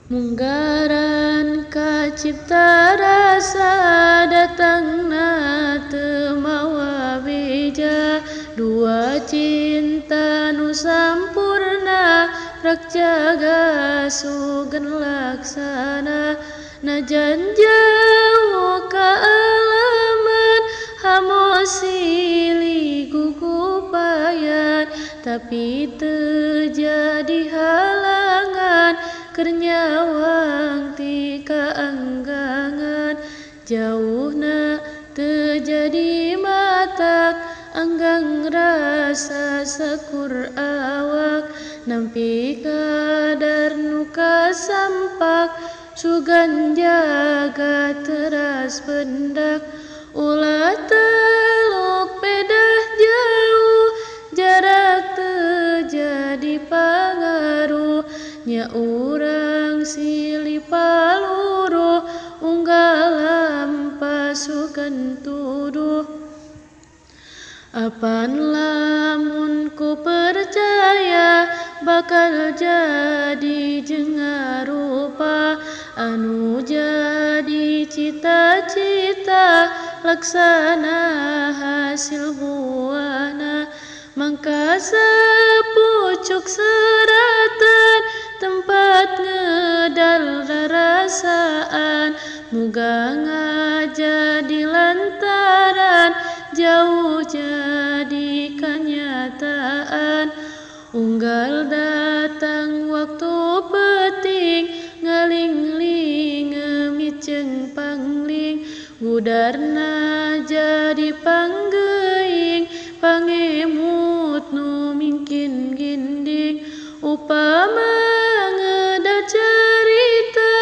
Munggaran kacipta rasa datangna teu mawa beja, dua cinta nu sampurna rak jaga sugan laksana. Najan jauh kaalaman hamo silih gugupayan, tapi teu jadi halangan keur nyawang ti kaanggangan. Jauhna teu jadi matak anggang rasa sakur awak, nampi kadar nu kasampak sugan jaga teras pendak. Ulah teluk pedah jauh jarak teu jadi pangaruh, nya urang silih paluruh unggal lampas sugan tuduh. Apan lamun ku percaya bakal jadi jeung ngarupa anu jadi cita-cita laksana hasil buahna. Mangka sapucuk seratan tempat ngedal rarasaan, muga ngajadi lantaran jauh jadi kenyataan. Unggal datang waktu peting ngalingling ngemit jeung pangling, budarna jadi panggeing pangemut nu mingkin ginding. Upama ngedal carita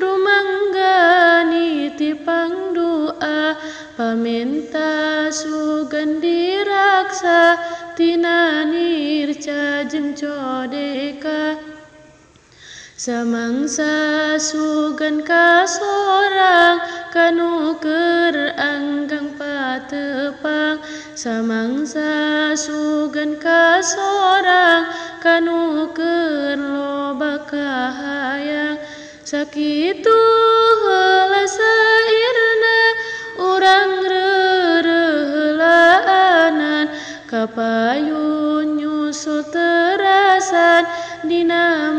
rumanggani ti pangdoa, pamenta sugan diraksa tina nirca jeung codeka. Samangsa sugan kasorang kanu keur anggang patepang, samangsa sugan kasorang kanu keur loba kahayang. Sakitu heula sairna urang reureuhlaanan, kapayun nyusul terasan dina